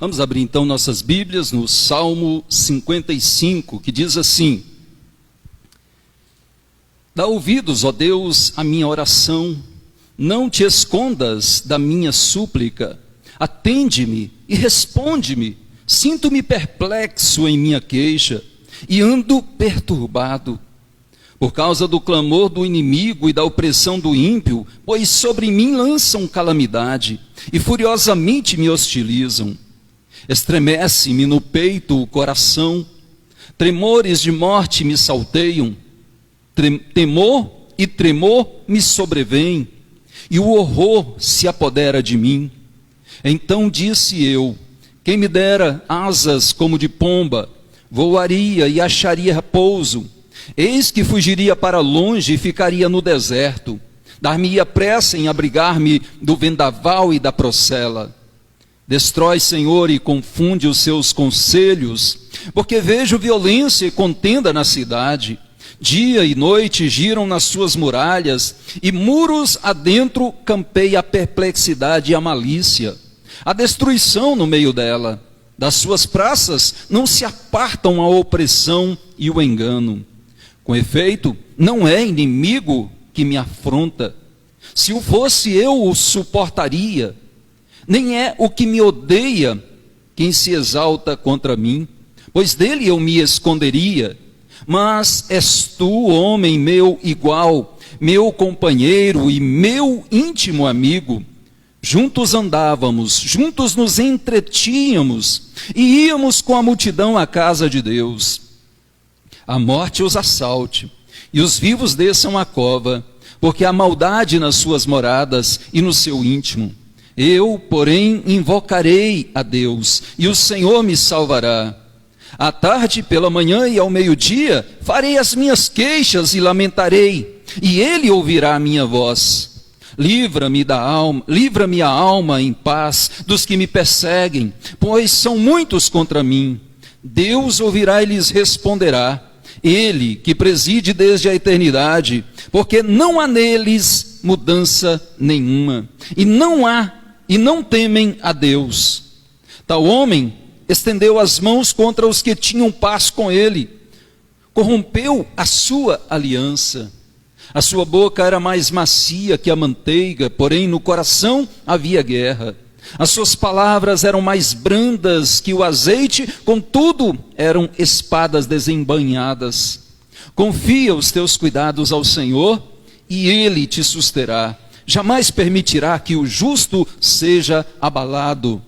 Vamos abrir então nossas Bíblias no Salmo 55, que diz assim: Dá ouvidos, ó Deus, à minha oração, não te escondas da minha súplica, atende-me e responde-me. Sinto-me perplexo em minha queixa e ando perturbado por causa do clamor do inimigo e da opressão do ímpio, pois sobre mim lançam calamidade e furiosamente me hostilizam. Estremece-me no peito o coração, tremores de morte me salteiam, temor e tremor me sobrevêm, e o horror se apodera de mim. Então disse eu: quem me dera asas como de pomba, voaria e acharia repouso. Eis que fugiria para longe e ficaria no deserto, dar-me-ia pressa em abrigar-me do vendaval e da procela. Destrói, Senhor, e confunde os seus conselhos, porque vejo violência e contenda na cidade. Dia e noite giram nas suas muralhas, e muros adentro campeia a perplexidade e a malícia. A destruição no meio dela. Das suas praças não se apartam a opressão e o engano. Com efeito, não é inimigo que me afronta. Se o fosse, eu o suportaria. Nem é o que me odeia quem se exalta contra mim, pois dele eu me esconderia. Mas és tu, homem meu igual, meu companheiro e meu íntimo amigo. Juntos andávamos, juntos nos entretínhamos e íamos com a multidão à casa de Deus. A morte os assalte e os vivos desçam à cova, porque há maldade nas suas moradas e no seu íntimo. Eu, porém, invocarei a Deus, e o Senhor me salvará. À tarde, pela manhã e ao meio-dia, farei as minhas queixas e lamentarei, e Ele ouvirá a minha voz. Livra-me a alma em paz dos que me perseguem, pois são muitos contra mim. Deus ouvirá e lhes responderá. Ele que preside desde a eternidade, porque não há neles mudança nenhuma, e não temem a Deus. Tal homem estendeu as mãos contra os que tinham paz com ele, corrompeu a sua aliança. A sua boca era mais macia que a manteiga, porém no coração havia guerra. As suas palavras eram mais brandas que o azeite, contudo eram espadas desembainhadas. Confia os teus cuidados ao Senhor, e Ele te susterá. Jamais permitirá que o justo seja abalado.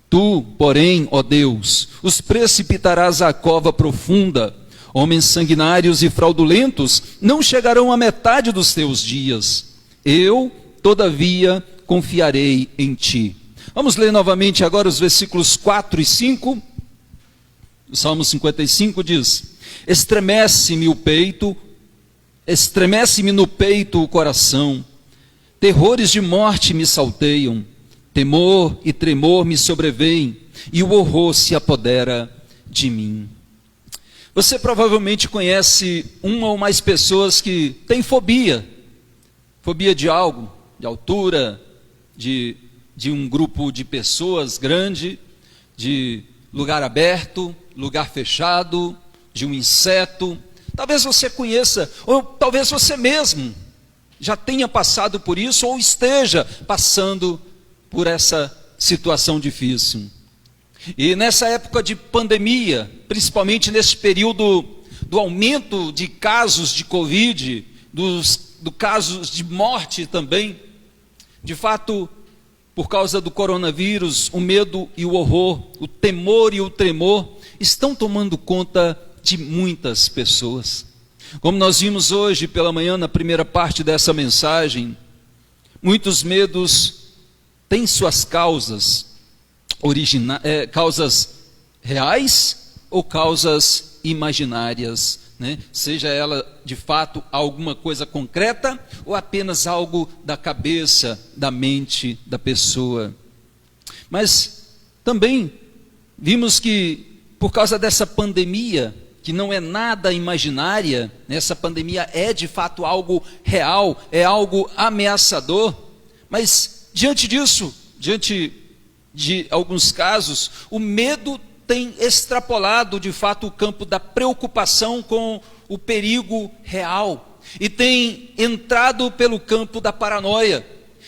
Tu, porém, ó Deus, os precipitarás à cova profunda. Homens sanguinários e fraudulentos não chegarão à metade dos teus dias. Eu, todavia, confiarei em ti. Vamos ler novamente agora os versículos 4 e 5. O Salmo 55 diz: Estremece-me no peito o coração, terrores de morte me salteiam, temor e tremor me sobrevêm, e o horror se apodera de mim. Você provavelmente conhece uma ou mais pessoas que têm fobia de algo, de altura, de um grupo de pessoas grande, de lugar aberto, lugar fechado, de um inseto. Talvez você conheça, ou talvez você mesmo já tenha passado por isso, ou esteja passando por essa situação difícil. E nessa época de pandemia, principalmente nesse período do aumento de casos de Covid, do casos de morte também, de fato, por causa do coronavírus, o medo e o horror, o temor e o tremor estão tomando conta de muitas pessoas. Como nós vimos hoje pela manhã na primeira parte dessa mensagem, muitos medos têm suas causas, causas reais ou causas imaginárias, né? Seja ela de fato alguma coisa concreta ou apenas algo da cabeça, da mente da pessoa. Mas também vimos que por causa dessa pandemia, que não é nada imaginária, essa pandemia é de fato algo real, é algo ameaçador, mas diante diante de alguns casos, o medo tem extrapolado de fato o campo da preocupação com o perigo real e tem entrado pelo campo da paranoia.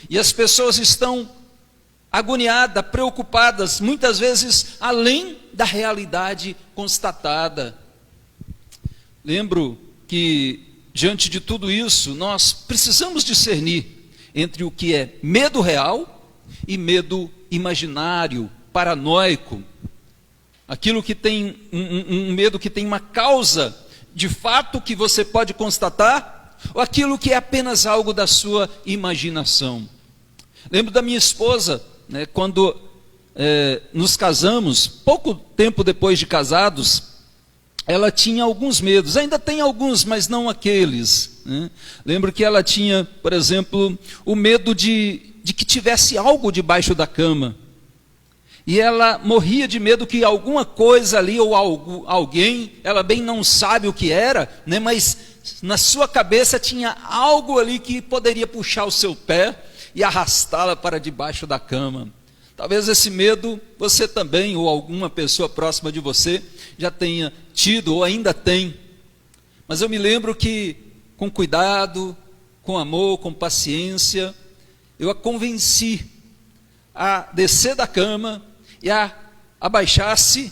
E as pessoas estão agoniadas, preocupadas, muitas vezes além da realidade constatada. Lembro que, diante de tudo isso, nós precisamos discernir entre o que é medo real e medo imaginário, paranoico. Aquilo que tem um medo que tem uma causa de fato que você pode constatar, ou aquilo que é apenas algo da sua imaginação. Lembro da minha esposa, né, quando nos casamos, pouco tempo depois de casados, ela tinha alguns medos, ainda tem alguns, mas não aqueles, né? Lembro que ela tinha, por exemplo, o medo de que tivesse algo debaixo da cama. E ela morria de medo que alguma coisa ali, ou alguém, ela bem não sabe o que era, né, mas na sua cabeça tinha algo ali que poderia puxar o seu pé e arrastá-la para debaixo da cama. Talvez esse medo você também, ou alguma pessoa próxima de você, já tenha tido ou ainda tem. Mas eu me lembro que, com cuidado, com amor, com paciência, eu a convenci a descer da cama e a abaixar-se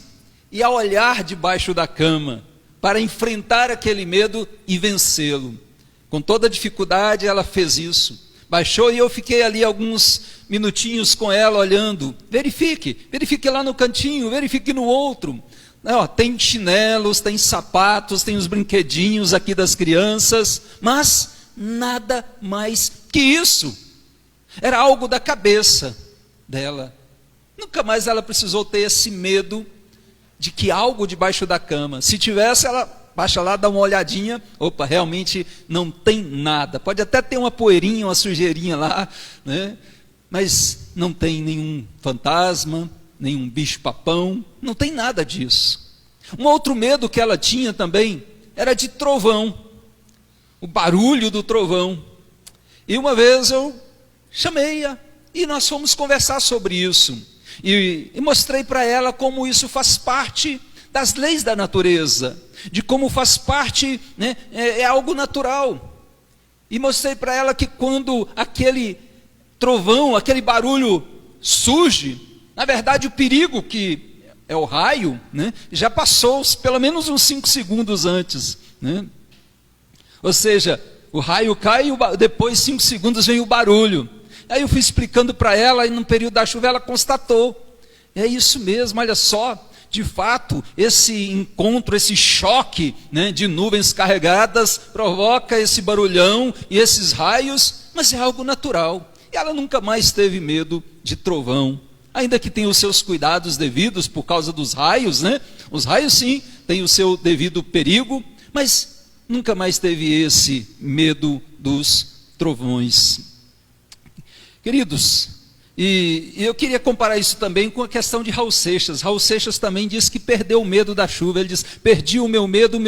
e a olhar debaixo da cama para enfrentar aquele medo e vencê-lo. Com toda dificuldade ela fez isso. Baixou e eu fiquei ali alguns minutinhos com ela olhando. Verifique lá no cantinho, verifique no outro. Tem chinelos, tem sapatos, tem os brinquedinhos aqui das crianças, mas nada mais que isso. Era algo da cabeça dela. Nunca mais ela precisou ter esse medo de que algo debaixo da cama. Se tivesse, ela baixa lá, dá uma olhadinha, opa, realmente não tem nada. Pode até ter uma poeirinha, uma sujeirinha lá, né? Mas não tem nenhum fantasma, nenhum bicho-papão, não tem nada disso. Um outro medo que ela tinha também era de trovão, o barulho do trovão. E uma vez eu chamei-a e nós fomos conversar sobre isso. E mostrei para ela como isso faz parte das leis da natureza, de como faz parte, né, é algo natural. E mostrei para ela que quando aquele trovão, aquele barulho surge, na verdade o perigo que é o raio, né, já passou pelo menos uns 5 segundos antes, né? Ou seja, o raio cai e depois 5 segundos vem o barulho. Aí eu fui explicando para ela e no período da chuva ela constatou. É isso mesmo, olha só, de fato, esse encontro, esse choque, né, de nuvens carregadas provoca esse barulhão e esses raios, mas é algo natural. E ela nunca mais teve medo de trovão, ainda que tenha os seus cuidados devidos por causa dos raios, né? Os raios sim, têm o seu devido perigo, mas nunca mais teve esse medo dos trovões. Queridos, e eu queria comparar isso também com a questão de Raul Seixas. Raul Seixas também diz que perdeu o medo da chuva. Ele diz, perdi o meu medo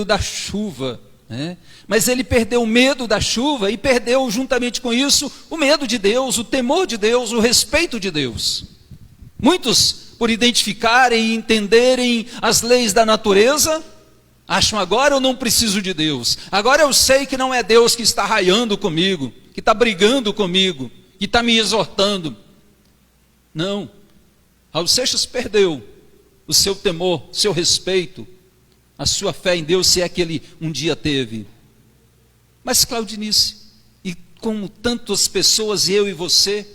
da chuva, né? Mas ele perdeu o medo da chuva e perdeu juntamente com isso o medo de Deus, o temor de Deus, o respeito de Deus. Muitos, por identificarem e entenderem as leis da natureza, acham agora eu não preciso de Deus. Agora eu sei que não é Deus que está raiando comigo, que está brigando comigo, que está me exortando. Não. Raul Seixas perdeu o seu temor, o seu respeito, a sua fé em Deus, se é que ele um dia teve. Mas Claudinice, e como tantas pessoas, eu e você,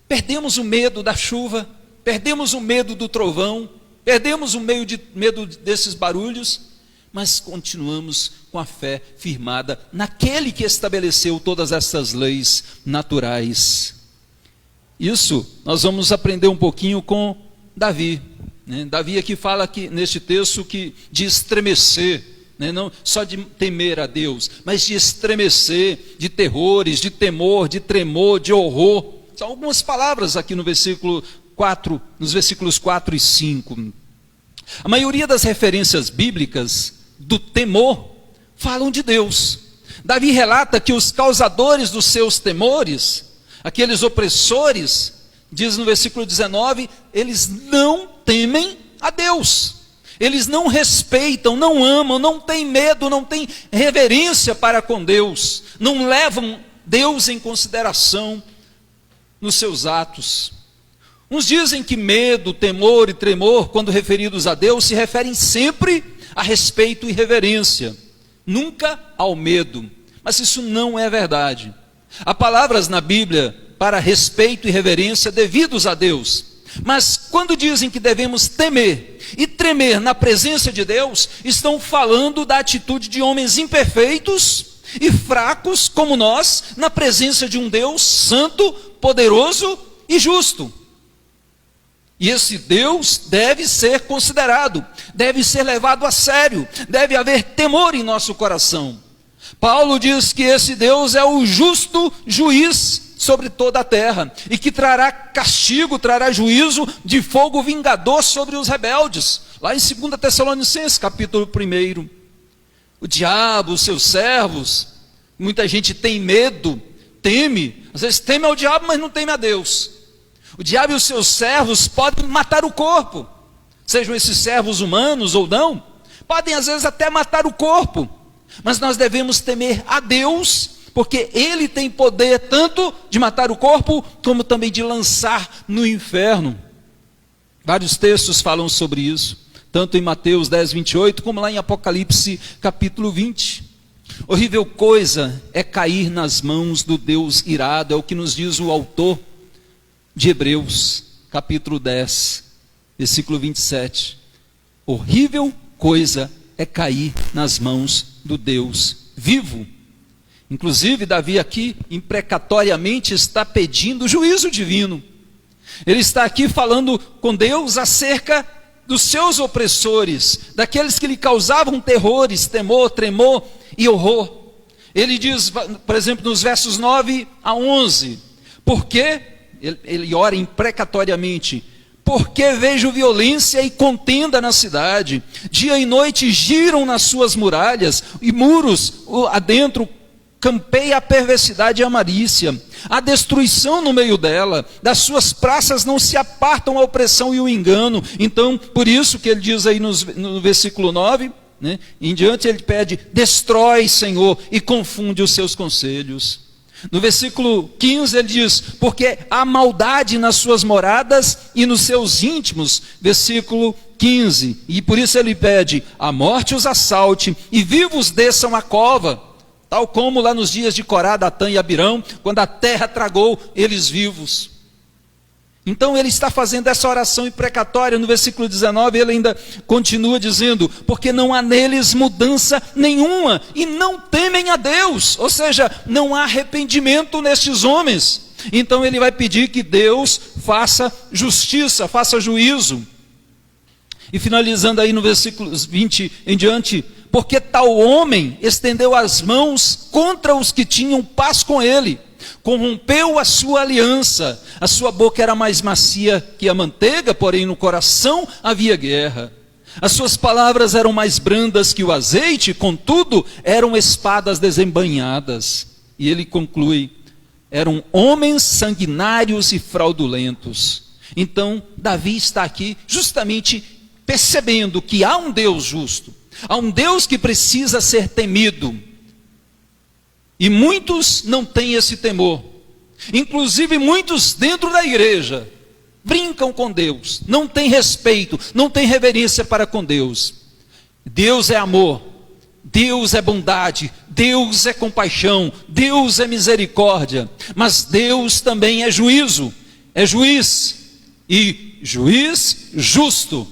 perdemos o medo da chuva, perdemos o medo do trovão, perdemos o medo desses barulhos, mas continuamos com a fé firmada naquele que estabeleceu todas essas leis naturais. Isso nós vamos aprender um pouquinho com Davi, né? Davi aqui fala que, neste texto que de estremecer, né? Não só de temer a Deus, mas de estremecer, de terrores, de temor, de tremor, de horror. São algumas palavras aqui no versículo 4, nos versículos 4 e 5. A maioria das referências bíblicas do temor falam de Deus. Davi relata que os causadores dos seus temores, aqueles opressores, diz no versículo 19, eles não temem a Deus. Eles não respeitam, não amam, não têm medo, não têm reverência para com Deus. Não levam Deus em consideração nos seus atos. Uns dizem que medo, temor e tremor, quando referidos a Deus, se referem sempre a respeito e reverência, nunca ao medo. Mas isso não é verdade. Há palavras na Bíblia para respeito e reverência devidos a Deus. Mas quando dizem que devemos temer e tremer na presença de Deus, estão falando da atitude de homens imperfeitos e fracos como nós, na presença de um Deus santo, poderoso e justo. E esse Deus deve ser considerado, deve ser levado a sério, deve haver temor em nosso coração. Paulo diz que esse Deus é o justo juiz sobre toda a terra, e que trará castigo, trará juízo de fogo vingador sobre os rebeldes. Lá em 2 Tessalonicenses, capítulo 1. O diabo, os seus servos, muita gente tem medo, teme, às vezes teme ao diabo, mas não teme a Deus. O diabo e os seus servos podem matar o corpo, sejam esses servos humanos ou não, podem às vezes até matar o corpo, mas nós devemos temer a Deus, porque Ele tem poder tanto de matar o corpo, como também de lançar no inferno. Vários textos falam sobre isso, tanto em Mateus 10, 28, como lá em Apocalipse capítulo 20. Horrível coisa é cair nas mãos do Deus irado, é o que nos diz o autor de Hebreus, capítulo 10, versículo 27. Horrível coisa é cair nas mãos do Deus vivo. Inclusive, Davi aqui, imprecatoriamente, está pedindo juízo divino. Ele está aqui falando com Deus acerca dos seus opressores, daqueles que lhe causavam terrores, temor, tremor e horror. Ele diz, por exemplo, nos versos 9 a 11, porque ele ora imprecatoriamente: porque vejo violência e contenda na cidade, dia e noite giram nas suas muralhas, e muros adentro campeia a perversidade e a malícia, a destruição no meio dela, das suas praças não se apartam a opressão e o engano. Então, por isso que ele diz aí no versículo 9, né, em diante ele pede: destrói, Senhor, e confunde os seus conselhos. No versículo 15 ele diz: porque há maldade nas suas moradas e nos seus íntimos, versículo 15, e por isso ele pede: a morte os assalte e vivos desçam a cova, tal como lá nos dias de Corá, Datã e Abirão, quando a terra tragou eles vivos. Então ele está fazendo essa oração imprecatória. No versículo 19 ele ainda continua dizendo: porque não há neles mudança nenhuma e não temem a Deus, ou seja, não há arrependimento nestes homens. Então ele vai pedir que Deus faça justiça, faça juízo. E finalizando aí no versículo 20 em diante: porque tal homem estendeu as mãos contra os que tinham paz com ele, corrompeu a sua aliança, a sua boca era mais macia que a manteiga, porém no coração havia guerra. As suas palavras eram mais brandas que o azeite, contudo eram espadas desembainhadas. E ele conclui: eram homens sanguinários e fraudulentos. Então Davi está aqui justamente percebendo que há um Deus justo, há um Deus que precisa ser temido. E muitos não têm esse temor. Inclusive muitos dentro da igreja brincam com Deus, não têm respeito, não têm reverência para com Deus. Deus é amor, Deus é bondade, Deus é compaixão, Deus é misericórdia, mas Deus também é juízo, é juiz, e juiz justo.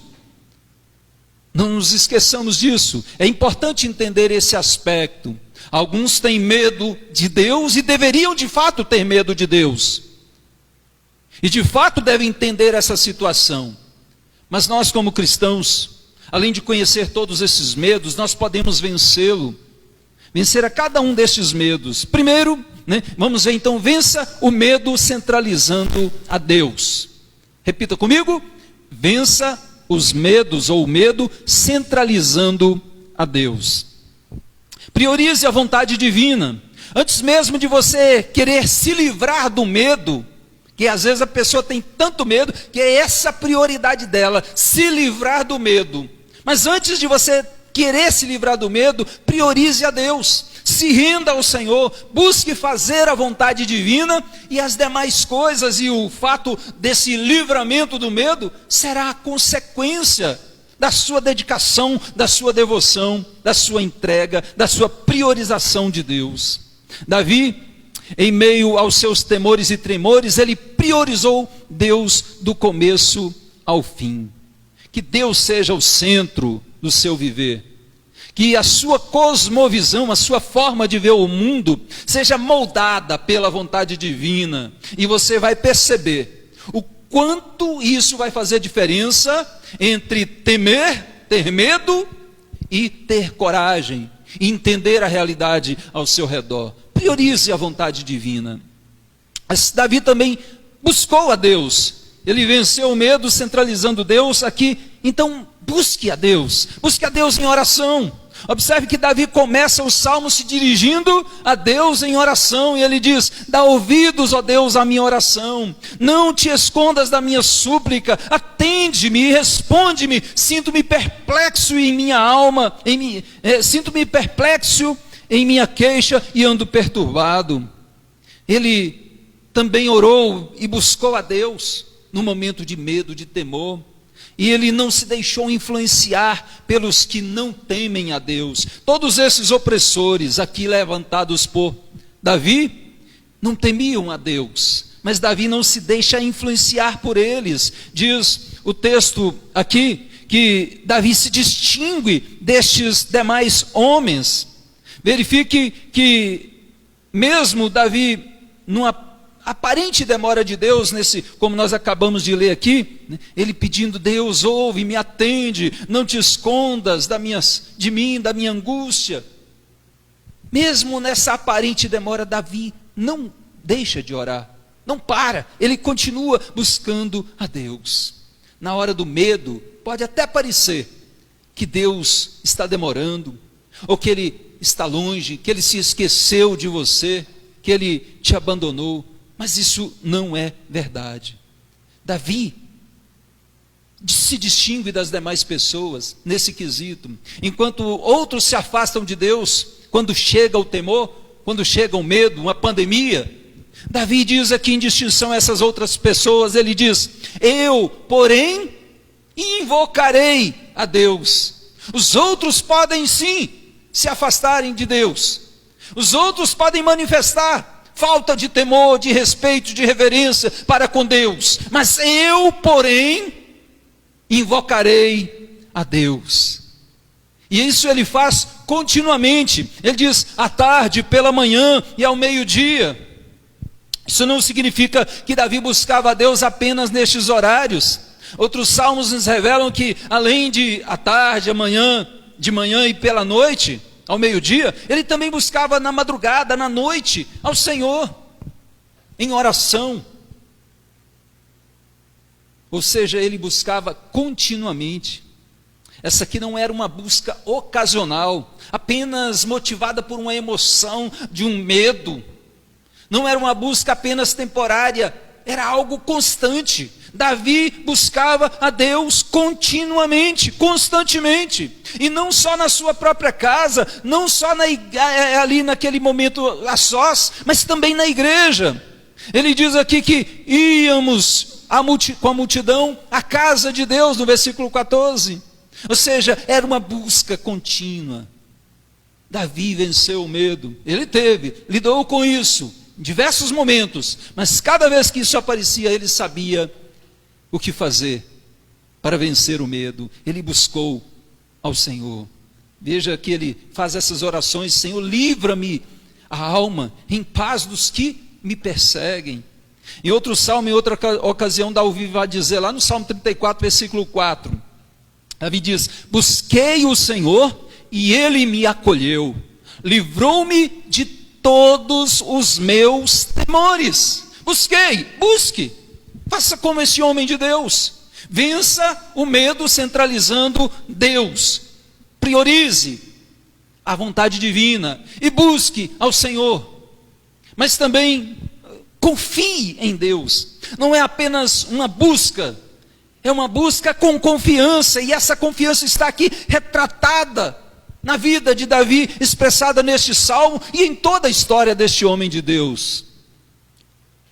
Não nos esqueçamos disso, é importante entender esse aspecto. Alguns têm medo de Deus e deveriam de fato ter medo de Deus, e de fato devem entender essa situação. Mas nós, como cristãos, além de conhecer todos esses medos, nós podemos vencê-lo, vencer a cada um destes medos. Primeiro, vamos ver então: vença o medo centralizando a Deus. Repita comigo: vença os medos, ou o medo centralizando a Deus. Priorize a vontade divina. Antes mesmo de você querer se livrar do medo Que às vezes a pessoa tem tanto medo que é essa a prioridade dela, se livrar do medo. Mas antes de você querer se livrar do medo, priorize a Deus, se renda ao Senhor, busque fazer a vontade divina, e as demais coisas e o fato desse livramento do medo será a consequência da sua dedicação, da sua devoção, da sua entrega, da sua priorização de Deus. Davi, em meio aos seus temores e tremores, ele priorizou Deus do começo ao fim. Que Deus seja o centro do seu viver. Que a sua cosmovisão, a sua forma de ver o mundo, seja moldada pela vontade divina. E você vai perceber o quanto isso vai fazer diferença entre temer, ter medo e ter coragem, e entender a realidade ao seu redor. Priorize a vontade divina. Mas Davi também buscou a Deus. Ele venceu o medo centralizando Deus aqui. Então busque a Deus em oração. Observe que Davi começa o salmo se dirigindo a Deus em oração, e ele diz: dá ouvidos, ó Deus, à minha oração, não te escondas da minha súplica, atende-me e responde-me. Sinto-me perplexo em minha alma, sinto-me perplexo em minha queixa e ando perturbado. Ele também orou e buscou a Deus no momento de medo, de temor. E ele não se deixou influenciar pelos que não temem a Deus. Todos esses opressores aqui levantados por Davi não temiam a Deus, mas Davi não se deixa influenciar por eles. Diz o texto aqui que Davi se distingue destes demais homens. Verifique que mesmo Davi, numa aparente demora de Deus, como nós acabamos de ler aqui, né, ele pedindo: Deus, ouve, me atende, não te escondas de mim, da minha angústia. Mesmo nessa aparente demora, Davi não deixa de orar, não para, ele continua buscando a Deus. Na hora do medo, pode até parecer que Deus está demorando, ou que Ele está longe, que Ele se esqueceu de você, que Ele te abandonou. Mas isso não é verdade. Davi se distingue das demais pessoas nesse quesito. Enquanto outros se afastam de Deus, quando chega o temor, quando chega o medo, uma pandemia, Davi diz aqui em distinção a essas outras pessoas, ele diz: eu, porém, invocarei a Deus. Os outros podem sim se afastarem de Deus. Os outros podem manifestar falta de temor, de respeito, de reverência para com Deus. Mas eu, porém, invocarei a Deus. E isso ele faz continuamente. Ele diz à tarde, pela manhã e ao meio-dia. Isso não significa que Davi buscava a Deus apenas nestes horários. Outros salmos nos revelam que além de à tarde, de manhã e pela noite, ao meio-dia, ele também buscava na madrugada, na noite, ao Senhor, em oração. Ou seja, ele buscava continuamente. Essa aqui não era uma busca ocasional, apenas motivada por uma emoção de um medo. Não era uma busca apenas temporária, era algo constante. Davi buscava a Deus continuamente, constantemente, e não só na sua própria casa, não só ali naquele momento a sós, mas também na igreja. Ele diz aqui que íamos com a multidão à casa de Deus, no versículo 14, ou seja, era uma busca contínua. Davi venceu o medo, ele lidou com isso em diversos momentos, mas cada vez que isso aparecia, ele sabia o que fazer para vencer o medo. Ele buscou ao Senhor. Veja que ele faz essas orações: Senhor, livra-me a alma em paz dos que me perseguem. Em outro salmo, em outra ocasião, Davi vai dizer, lá no Salmo 34, versículo 4, Davi diz: busquei o Senhor e Ele me acolheu, livrou-me de todos os meus temores. Busque, faça como esse homem de Deus, vença o medo centralizando Deus, priorize a vontade divina e busque ao Senhor. Mas também Confie em Deus. Não é apenas uma busca, é uma busca com confiança, e essa confiança está aqui retratada na vida de Davi, expressada neste salmo e em toda a história deste homem de Deus.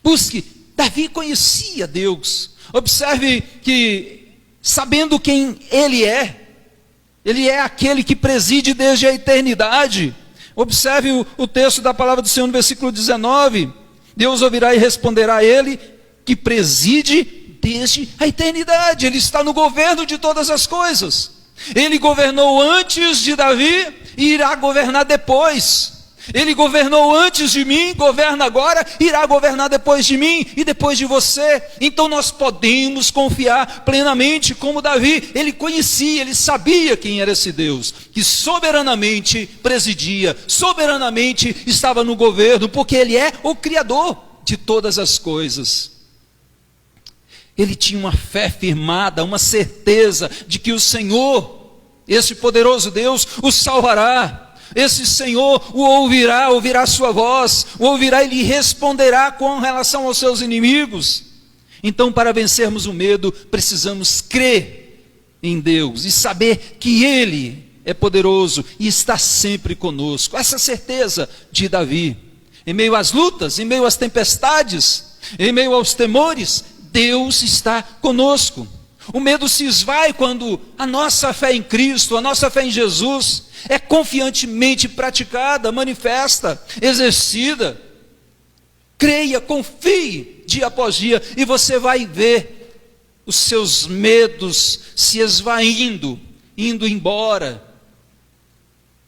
Busque. Davi conhecia Deus. Observe que, sabendo quem Ele é aquele que preside desde a eternidade. Observe o texto da palavra do Senhor no versículo 19. Deus ouvirá e responderá a Ele que preside desde a eternidade. Ele está no governo de todas as coisas. Ele governou antes de Davi e irá governar depois. Ele governou antes de mim, governa agora, irá governar depois de mim e depois de você. Então nós podemos confiar plenamente como Davi. Ele conhecia, ele sabia quem era esse Deus, que soberanamente presidia, soberanamente estava no governo, porque Ele é o Criador de todas as coisas. Ele tinha uma fé firmada, uma certeza de que o Senhor, esse poderoso Deus, o salvará. Esse Senhor o ouvirá a sua voz, o ouvirá e lhe responderá com relação aos seus inimigos. Então, para vencermos o medo, precisamos crer em Deus e saber que Ele é poderoso e está sempre conosco. Essa certeza de Davi. Em meio às lutas, em meio às tempestades, em meio aos temores, Deus está conosco. O medo se esvai quando a nossa fé em Cristo, a nossa fé em Jesus é confiantemente praticada, manifesta, exercida. Creia, confie dia após dia e você vai ver os seus medos se esvaindo, indo embora.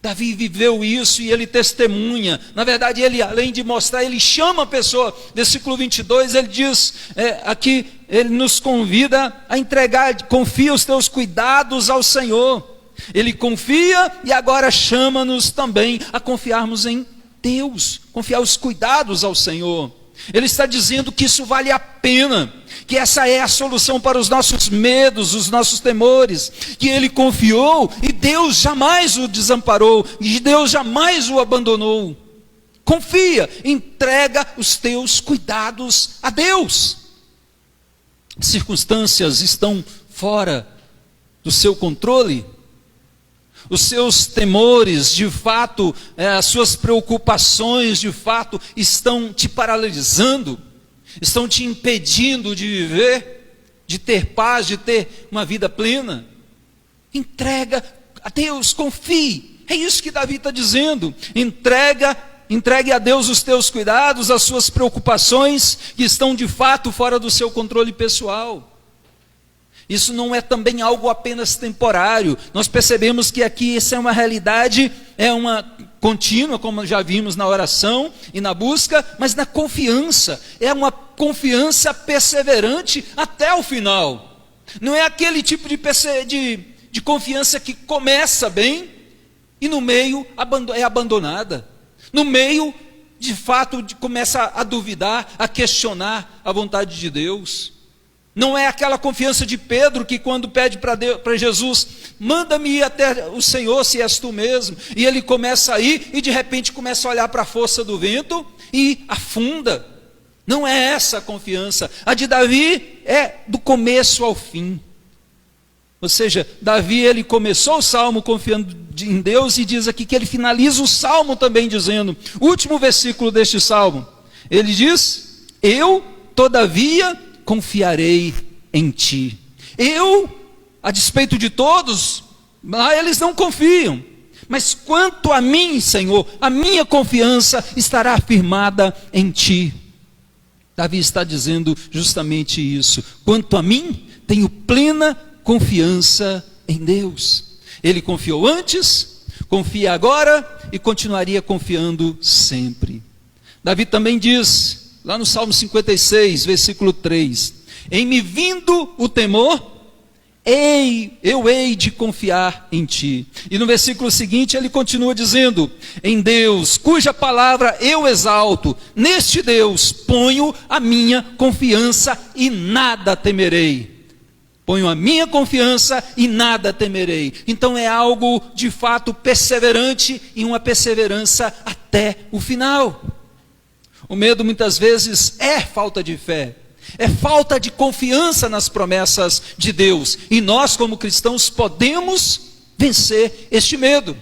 Davi viveu isso e ele testemunha. Na verdade, ele, além de mostrar, ele chama a pessoa. Versículo 22, ele diz, aqui, ele nos convida a entregar, confia os teus cuidados ao Senhor. Ele confia e agora chama-nos também a confiarmos em Deus, confiar os cuidados ao Senhor. Ele está dizendo que isso vale a pena, que essa é a solução para os nossos medos, os nossos temores, que ele confiou e Deus jamais o desamparou, e Deus jamais o abandonou. Confia, entrega os teus cuidados a Deus. Circunstâncias estão fora do seu controle, os seus temores, de fato, as suas preocupações, de fato, estão te paralisando, estão te impedindo de viver, de ter paz, de ter uma vida plena. Entrega a Deus, confie. É isso que Davi está dizendo. Entregue a Deus os teus cuidados, as suas preocupações, que estão de fato fora do seu controle pessoal. Isso não é também algo apenas temporário. Nós percebemos que aqui isso é uma realidade, é uma contínua, como já vimos na oração e na busca, mas na confiança. É uma confiança perseverante até o final. Não é aquele tipo de confiança que começa bem e no meio é abandonada. No meio, de fato, começa a duvidar, a questionar a vontade de Deus. Não é aquela confiança de Pedro que quando pede para Jesus, manda-me ir até o Senhor se és tu mesmo, e ele começa a ir e de repente começa a olhar para a força do vento e afunda. Não é essa a confiança. A de Davi é do começo ao fim. Ou seja, Davi, ele começou o salmo confiando em Deus e diz aqui que ele finaliza o salmo também dizendo, o último versículo deste salmo, ele diz, eu todavia confiarei em ti. Eu, a despeito de todos, eles não confiam. Mas quanto a mim, Senhor, a minha confiança estará firmada em ti. Davi está dizendo justamente isso. Quanto a mim, tenho plena confiança em Deus. Ele confiou antes, confia agora e continuaria confiando sempre. Davi também diz, lá no Salmo 56, versículo 3, em me vindo o temor, eu hei de confiar em ti. E no versículo seguinte ele continua dizendo, em Deus, cuja palavra eu exalto, neste Deus ponho a minha confiança e nada temerei. Ponho a minha confiança e nada temerei. Então é algo de fato perseverante e uma perseverança até o final. O medo muitas vezes é falta de fé, é falta de confiança nas promessas de Deus. E nós, como cristãos, podemos vencer este medo,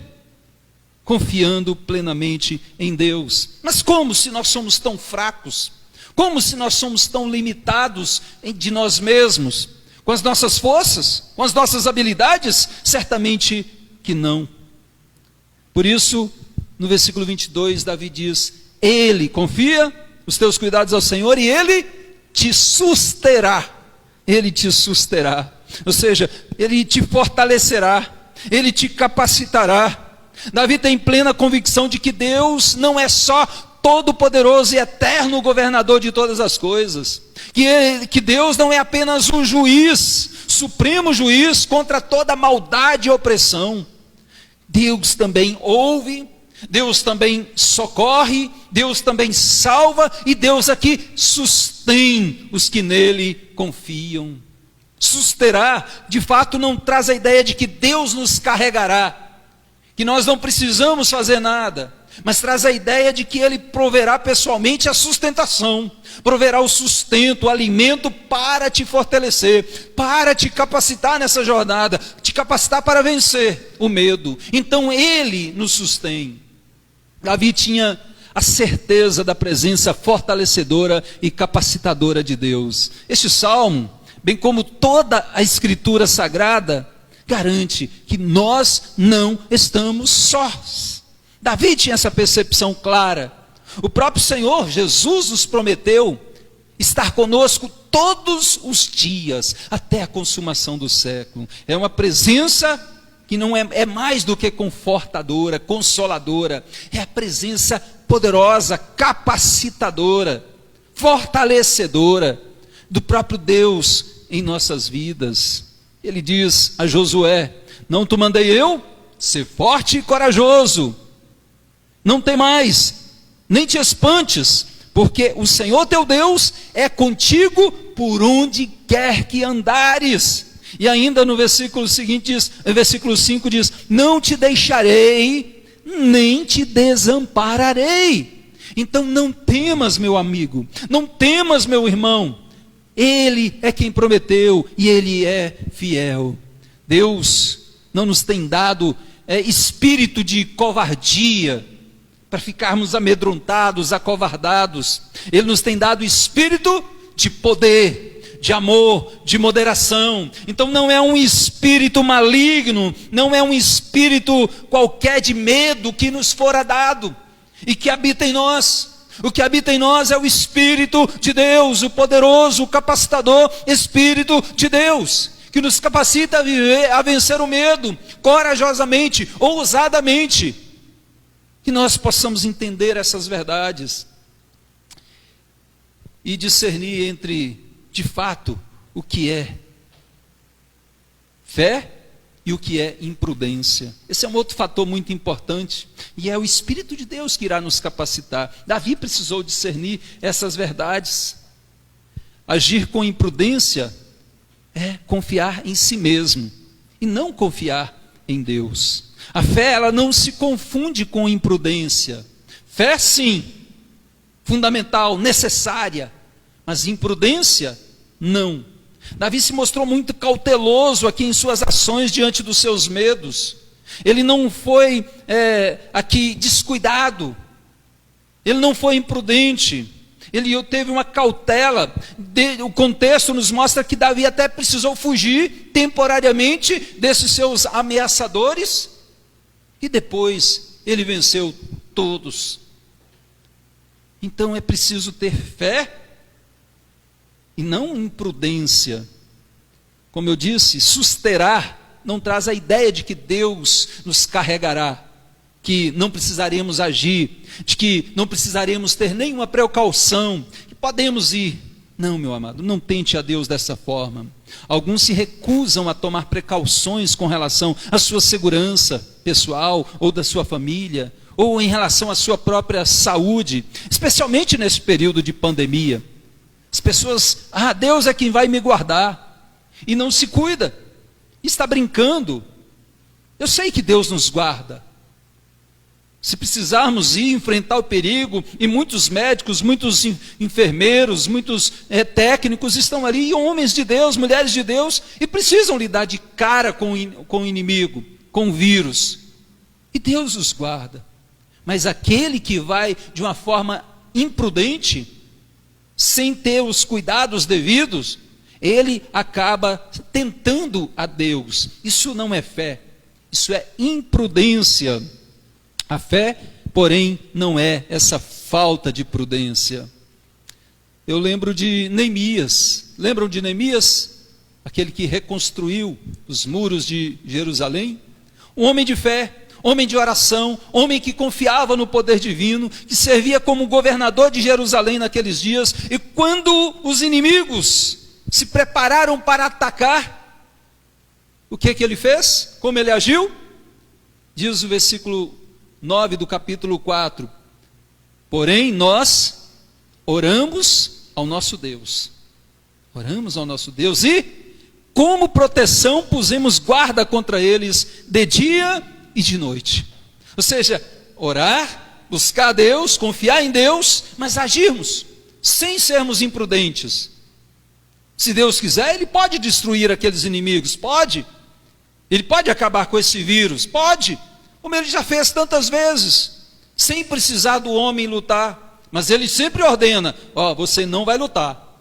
confiando plenamente em Deus. Mas como, se nós somos tão fracos? Como, se nós somos tão limitados de nós mesmos? Com as nossas forças? Com as nossas habilidades? Certamente que não. Por isso, no versículo 22, Davi diz: Ele, confia os teus cuidados ao Senhor, e Ele te susterá. Ele te susterá. Ou seja, Ele te fortalecerá, Ele te capacitará. Davi tem plena convicção de que Deus não é só todo-poderoso e eterno governador de todas as coisas, que Deus não é apenas um juiz, supremo juiz contra toda maldade e opressão. Deus também ouve, Deus também socorre, Deus também salva, e Deus aqui sustém os que nele confiam. Susterá, de fato, não traz a ideia de que Deus nos carregará, que nós não precisamos fazer nada, mas traz a ideia de que Ele proverá pessoalmente a sustentação, proverá o sustento, o alimento para te fortalecer, para te capacitar nessa jornada, te capacitar para vencer o medo. Então Ele nos sustém. Davi tinha a certeza da presença fortalecedora e capacitadora de Deus. Este salmo, bem como toda a Escritura Sagrada, garante que nós não estamos sós. Davi tinha essa percepção clara. O próprio Senhor Jesus nos prometeu estar conosco todos os dias, até a consumação do século. É uma presença que não é mais do que confortadora, consoladora. É a presença poderosa, capacitadora, fortalecedora do próprio Deus em nossas vidas. Ele diz a Josué: não te mandei eu? Ser forte e corajoso. Não temais, nem te espantes, porque o Senhor teu Deus é contigo por onde quer que andares. E ainda no versículo seguinte diz, no versículo 5 diz: não te deixarei, nem te desampararei. Então não temas, meu amigo, não temas, meu irmão. Ele é quem prometeu e Ele é fiel. Deus não nos tem dado espírito de covardia, para ficarmos amedrontados, acovardados. Ele nos tem dado espírito de poder, de amor, de moderação. Então não é um espírito maligno, não é um espírito qualquer de medo que nos fora dado e que habita em nós. O que habita em nós é o Espírito de Deus, o poderoso, o capacitador Espírito de Deus, que nos capacita a viver, a vencer o medo, corajosamente, ousadamente. Que nós possamos entender essas verdades e discernir entre, de fato, o que é fé e o que é imprudência. Esse é um outro fator muito importante, e é o Espírito de Deus que irá nos capacitar. Davi precisou discernir essas verdades. Agir com imprudência é confiar em si mesmo e não confiar em Deus. A fé, ela não se confunde com imprudência. Fé, sim, fundamental, necessária, mas imprudência, não. Davi se mostrou muito cauteloso aqui em suas ações diante dos seus medos. Ele não foi aqui descuidado, ele não foi imprudente, ele teve uma cautela. O contexto nos mostra que Davi até precisou fugir temporariamente desses seus ameaçadores, e depois ele venceu todos. Então é preciso ter fé e não imprudência. Como eu disse, susterá não traz a ideia de que Deus nos carregará, que não precisaremos agir, de que não precisaremos ter nenhuma precaução, que podemos ir. Não, meu amado, não tente a Deus dessa forma. Alguns se recusam a tomar precauções com relação à sua segurança pessoal ou da sua família, ou em relação à sua própria saúde, especialmente nesse período de pandemia. As pessoas, Deus é quem vai me guardar, e não se cuida, está brincando. Eu sei que Deus nos guarda, Se precisarmos ir enfrentar o perigo, e muitos médicos, muitos enfermeiros, muitos técnicos estão ali, e homens de Deus, mulheres de Deus, e precisam lidar de cara com o inimigo, com o vírus. E Deus os guarda. Mas aquele que vai de uma forma imprudente, sem ter os cuidados devidos, ele acaba tentando a Deus. Isso não é fé, isso é imprudência. A fé, porém, não é essa falta de prudência. Eu lembro de Neemias. Lembram de Neemias? Aquele que reconstruiu os muros de Jerusalém? Um homem de fé, homem de oração, homem que confiava no poder divino, que servia como governador de Jerusalém naqueles dias. E quando os inimigos se prepararam para atacar, o que ele fez? Como ele agiu? Diz o versículo 9 do capítulo 4, porém nós oramos ao nosso Deus, e como proteção pusemos guarda contra eles de dia e de noite. Ou seja, orar, buscar a Deus, confiar em Deus, mas agirmos, sem sermos imprudentes. Se Deus quiser, Ele pode destruir aqueles inimigos, pode, Ele pode acabar com esse vírus, pode, como Ele já fez tantas vezes, sem precisar do homem lutar, mas Ele sempre ordena, você não vai lutar,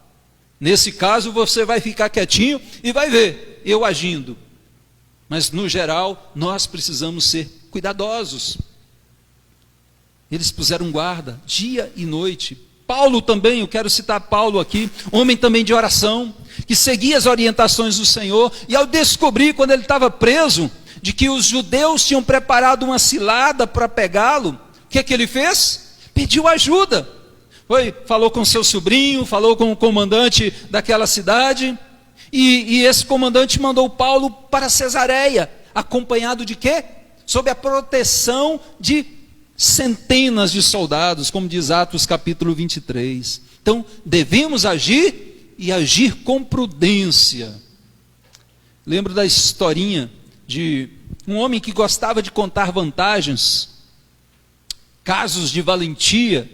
nesse caso você vai ficar quietinho e vai ver eu agindo, mas no geral nós precisamos ser cuidadosos. Eles puseram guarda dia e noite. Paulo também, eu quero citar Paulo aqui, homem também de oração, que seguia as orientações do Senhor, e ao descobrir, quando ele estava preso, de que os judeus tinham preparado uma cilada para pegá-lo, o que ele fez? Pediu ajuda. Falou com seu sobrinho, falou com o comandante daquela cidade, e esse comandante mandou Paulo para Cesareia, acompanhado de quê? Sob a proteção de centenas de soldados, como diz Atos capítulo 23. Então, devemos agir e agir com prudência. Lembro da historinha de um homem que gostava de contar vantagens, casos de valentia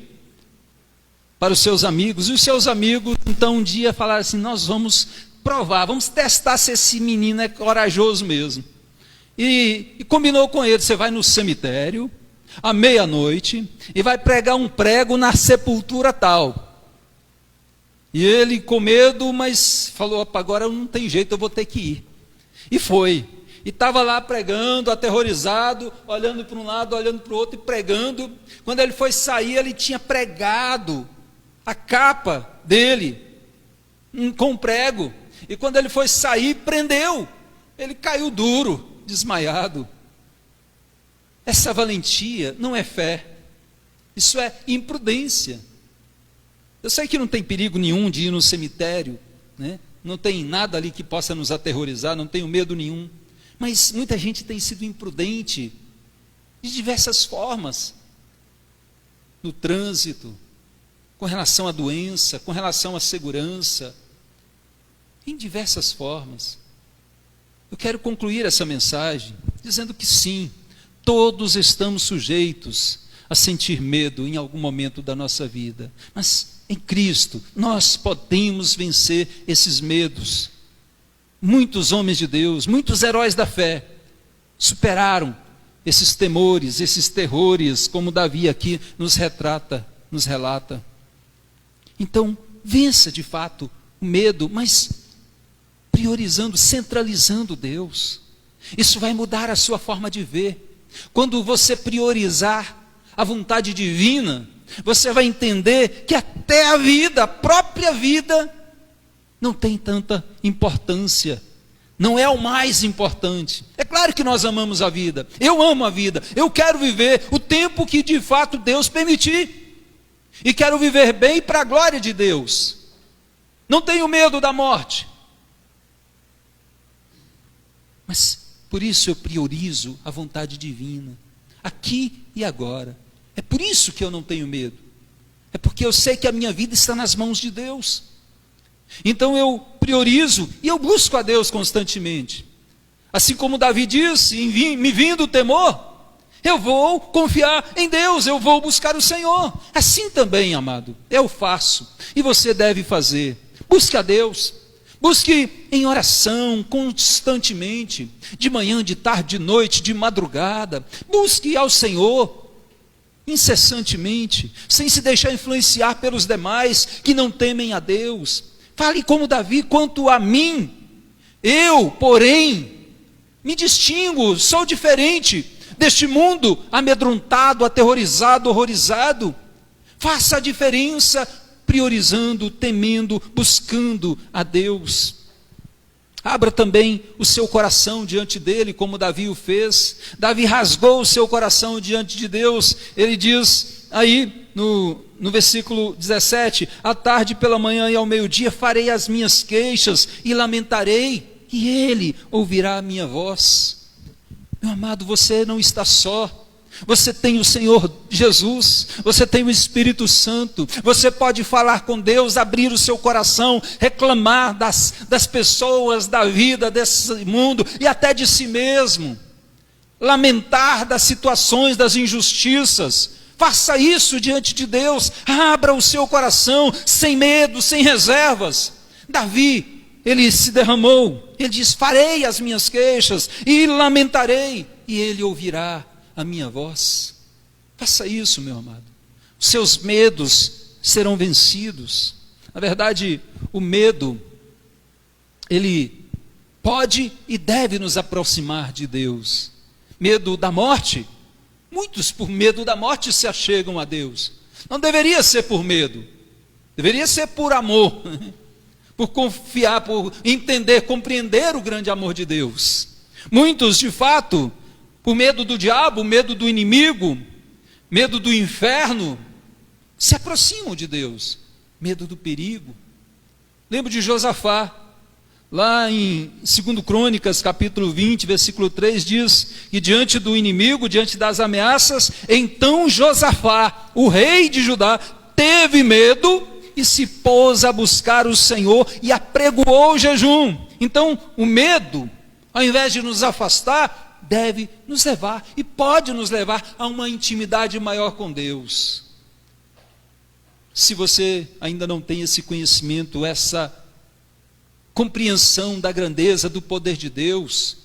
para os seus amigos, e os seus amigos então um dia falaram assim, nós vamos provar, vamos testar se esse menino é corajoso mesmo, e combinou com ele, você vai no cemitério, à meia-noite, e vai pregar um prego na sepultura tal, e ele com medo, mas falou, agora não tem jeito, eu vou ter que ir, e foi, e estava lá pregando, aterrorizado, olhando para um lado, olhando para o outro, e pregando. Quando ele foi sair, ele tinha pregado a capa dele com prego, e quando ele foi sair, prendeu, ele caiu duro, desmaiado. Essa valentia não é fé, isso é imprudência. Eu sei que não tem perigo nenhum de ir no cemitério, né? Não tem nada ali que possa nos aterrorizar, não tenho medo nenhum, mas muita gente tem sido imprudente de diversas formas, no trânsito, com relação à doença, com relação à segurança, em diversas formas. Eu quero concluir essa mensagem dizendo que sim, todos estamos sujeitos a sentir medo em algum momento da nossa vida, mas em Cristo nós podemos vencer esses medos. Muitos homens de Deus, muitos heróis da fé superaram esses temores, esses terrores, como Davi aqui nos relata. Então, vença de fato o medo, mas priorizando, centralizando Deus. Isso vai mudar a sua forma de ver. Quando você priorizar a vontade divina, você vai entender que até a vida, a própria vida, não tem tanta importância, não é o mais importante. É claro que nós amamos a vida, eu amo a vida, eu quero viver o tempo que de fato Deus permitir, e quero viver bem para a glória de Deus, não tenho medo da morte, mas por isso eu priorizo a vontade divina, aqui e agora. É por isso que eu não tenho medo, é porque eu sei que a minha vida está nas mãos de Deus. Então eu priorizo e eu busco a Deus constantemente. Assim como Davi disse, me vindo o temor, Eu vou confiar em Deus, eu vou buscar o Senhor. Assim também, amado, eu faço. E você deve fazer. Busque a Deus. Busque em oração constantemente. De manhã, de tarde, de noite, de madrugada. Busque ao Senhor incessantemente, sem se deixar influenciar pelos demais que não temem a Deus. Fale como Davi: quanto a mim, eu, porém, me distingo, sou diferente deste mundo amedrontado, aterrorizado, horrorizado. Faça a diferença priorizando, temendo, buscando a Deus. Abra também o seu coração diante dele, como Davi o fez. Davi rasgou o seu coração diante de Deus. Ele diz aí no versículo 17: à tarde, pela manhã e ao meio-dia farei as minhas queixas e lamentarei, e ele ouvirá a minha voz. Meu amado, você não está só. Você tem o Senhor Jesus, você tem o Espírito Santo, você pode falar com Deus, abrir o seu coração, reclamar das pessoas, da vida, desse mundo e até de si mesmo, lamentar das situações, das injustiças. Faça isso diante de Deus, abra o seu coração, sem medo, sem reservas. Davi, ele se derramou, ele diz: farei as minhas queixas e lamentarei, e ele ouvirá a minha voz. Faça isso, meu amado. Os seus medos serão vencidos. Na verdade, o medo, ele pode e deve nos aproximar de Deus. Medo da morte, muitos por medo da morte se achegam a Deus. Não deveria ser por medo, deveria ser por amor, por confiar, por entender, compreender o grande amor de Deus. Muitos, de fato, por medo do diabo, medo do inimigo, medo do inferno, se aproximam de Deus. Medo do perigo. Lembro de Josafá, lá em 2 Crônicas, capítulo 20, versículo 3, diz que diante do inimigo, diante das ameaças, então Josafá, o rei de Judá, teve medo e se pôs a buscar o Senhor e apregoou o jejum. Então, o medo, ao invés de nos afastar, deve nos levar e pode nos levar a uma intimidade maior com Deus. Se você ainda não tem esse conhecimento, essa compreensão da grandeza, do poder de Deus,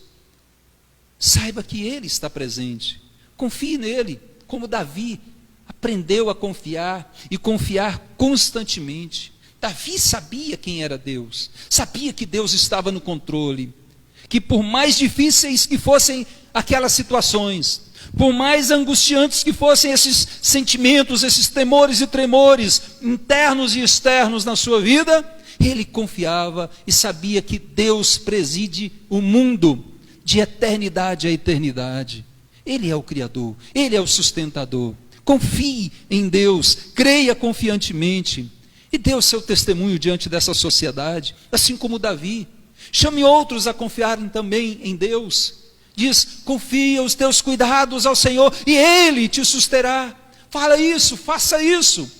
saiba que Ele está presente. Confie nele, como Davi aprendeu a confiar e confiar constantemente. Davi sabia quem era Deus, sabia que Deus estava no controle, que por mais difíceis que fossem aquelas situações, por mais angustiantes que fossem esses sentimentos, esses temores e tremores internos e externos na sua vida, ele confiava e sabia que Deus preside o mundo de eternidade a eternidade. Ele é o Criador, Ele é o sustentador. Confie em Deus, creia confiantemente e dê o seu testemunho diante dessa sociedade, assim como Davi. Chame outros a confiarem também em Deus. Diz: confia os teus cuidados ao Senhor e Ele te susterá. Fala isso, faça isso.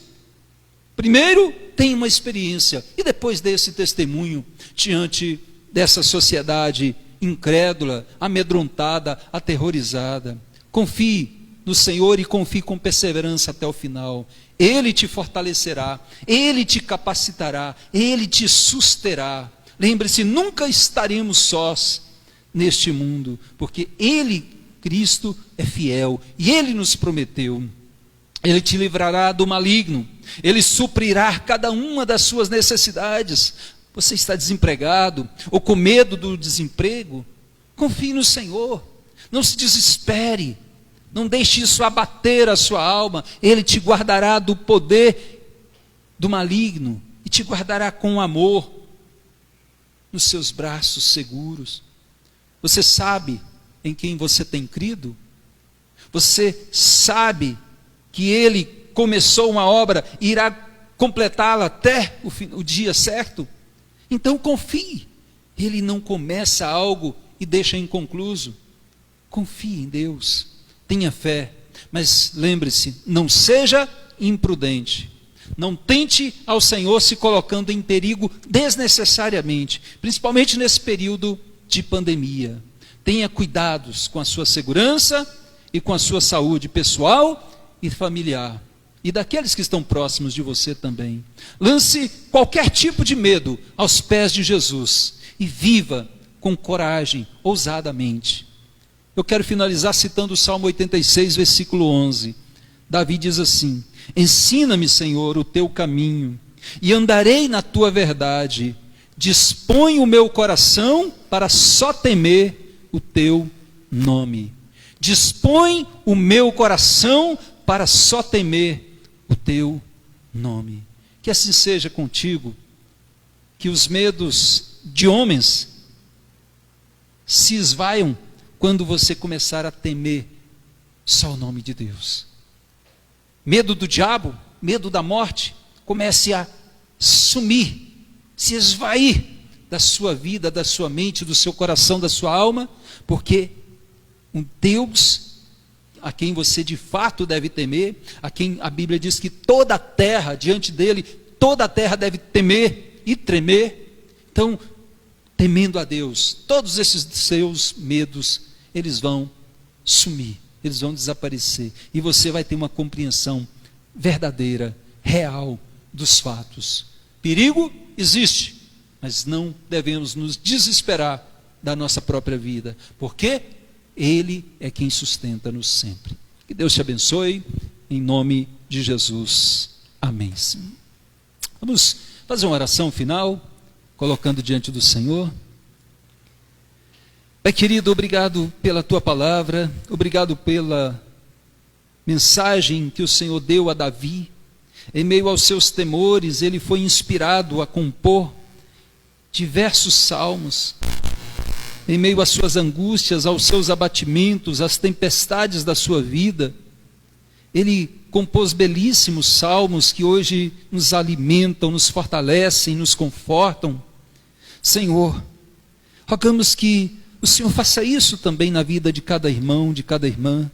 Primeiro, tenha uma experiência e depois dê esse testemunho diante dessa sociedade incrédula, amedrontada, aterrorizada. Confie no Senhor e confie com perseverança até o final. Ele te fortalecerá, Ele te capacitará, Ele te susterá. Lembre-se, nunca estaremos sós neste mundo, porque Ele, Cristo, é fiel e Ele nos prometeu. Ele te livrará do maligno, Ele suprirá cada uma das suas necessidades. Você está desempregado ou com medo do desemprego? Confie no Senhor, não se desespere, não deixe isso abater a sua alma. Ele te guardará do poder do maligno e te guardará com amor nos seus braços seguros. Você sabe em quem você tem crido? Você sabe que Ele começou uma obra e irá completá-la até o dia certo? Então confie. Ele não começa algo e deixa inconcluso. Confie em Deus, tenha fé, mas lembre-se, não seja imprudente. Não tente ao Senhor se colocando em perigo desnecessariamente, principalmente nesse período de pandemia. Tenha cuidados com a sua segurança e com a sua saúde pessoal e familiar, e daqueles que estão próximos de você também. Lance qualquer tipo de medo aos pés de Jesus e viva com coragem, ousadamente. Eu quero finalizar citando o Salmo 86, versículo 11. Davi diz assim: ensina-me, Senhor, o teu caminho, e andarei na tua verdade. Dispõe o meu coração para só temer o teu nome. Dispõe o meu coração para só temer o teu nome. Que assim seja contigo, que os medos de homens se esvaiam quando você começar a temer só o nome de Deus. Medo do diabo, medo da morte, comece a sumir, se esvair da sua vida, da sua mente, do seu coração, da sua alma, porque um Deus a quem você de fato deve temer, a quem a Bíblia diz que toda a terra, diante dele, toda a terra deve temer e tremer. Então, temendo a Deus, todos esses seus medos, eles vão sumir, eles vão desaparecer, e você vai ter uma compreensão verdadeira, real dos fatos. Perigo existe, mas não devemos nos desesperar da nossa própria vida, porque Ele é quem sustenta-nos sempre. Que Deus te abençoe, em nome de Jesus. Amém. Sim. Vamos fazer uma oração final, colocando diante do Senhor. Pai querido, obrigado pela tua palavra, obrigado pela mensagem que o Senhor deu a Davi. Em meio aos seus temores, ele foi inspirado a compor diversos salmos. Em meio às suas angústias, aos seus abatimentos, às tempestades da sua vida, ele compôs belíssimos salmos que hoje nos alimentam, nos fortalecem, nos confortam. Senhor, rogamos que o Senhor faça isso também na vida de cada irmão, de cada irmã,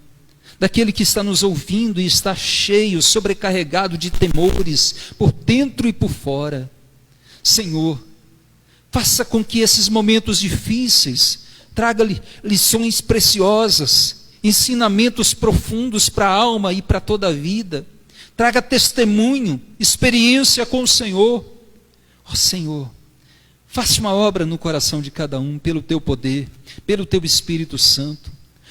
daquele que está nos ouvindo e está cheio, sobrecarregado de temores, por dentro e por fora. Senhor, faça com que esses momentos difíceis tragam lições preciosas, ensinamentos profundos para a alma e para toda a vida. Traga testemunho, experiência com o Senhor. Ó Senhor, faça uma obra no coração de cada um, pelo teu poder, pelo teu Espírito Santo,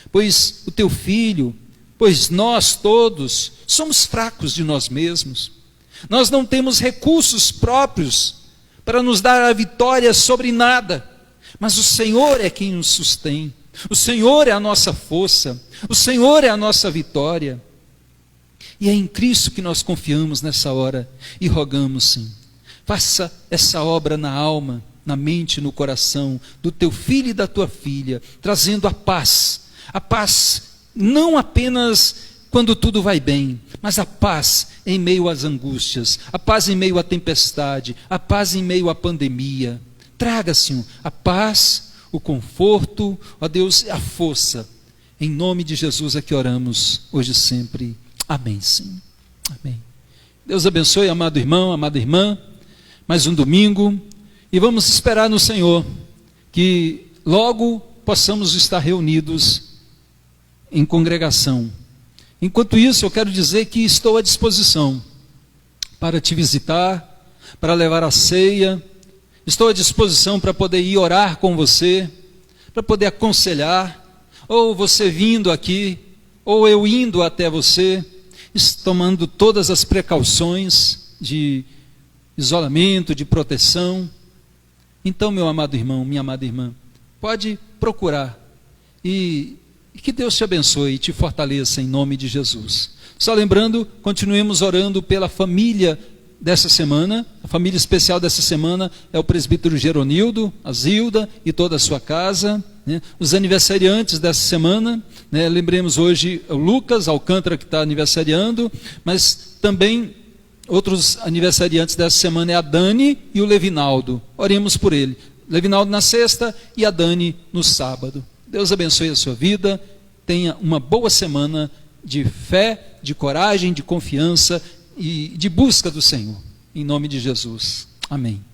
pois o teu Filho, pois nós todos somos fracos de nós mesmos. Nós não temos recursos próprios para nos dar a vitória sobre nada, mas o Senhor é quem nos sustém, o Senhor é a nossa força, o Senhor é a nossa vitória, e é em Cristo que nós confiamos nessa hora, e rogamos sim, faça essa obra na alma, na mente, no coração, do teu filho e da tua filha, trazendo a paz não apenas quando tudo vai bem, mas a paz em meio às angústias, a paz em meio à tempestade, a paz em meio à pandemia. Traga, Senhor, a paz, o conforto, ó Deus, a força. Em nome de Jesus é que oramos, hoje e sempre. Amém, sim. Amém. Deus abençoe, amado irmão, amada irmã. Mais um domingo, e vamos esperar no Senhor, que logo possamos estar reunidos em congregação. Enquanto isso, eu quero dizer que estou à disposição para te visitar, para levar a ceia. Estou à disposição para poder ir orar com você, para poder aconselhar, ou você vindo aqui, ou eu indo até você, tomando todas as precauções de isolamento, de proteção. Então, meu amado irmão, minha amada irmã, pode procurar, e que Deus te abençoe e te fortaleça em nome de Jesus. Só lembrando, continuemos orando pela família dessa semana. A família especial dessa semana é o presbítero Geronildo, a Zilda e toda a sua casa, né? Os aniversariantes dessa semana, né? Lembremos hoje o Lucas Alcântara, que está aniversariando, mas também outros aniversariantes dessa semana é a Dani e o Levinaldo. Oremos por ele. Levinaldo na sexta e a Dani no sábado. Deus abençoe a sua vida, tenha uma boa semana de fé, de coragem, de confiança e de busca do Senhor. Em nome de Jesus. Amém.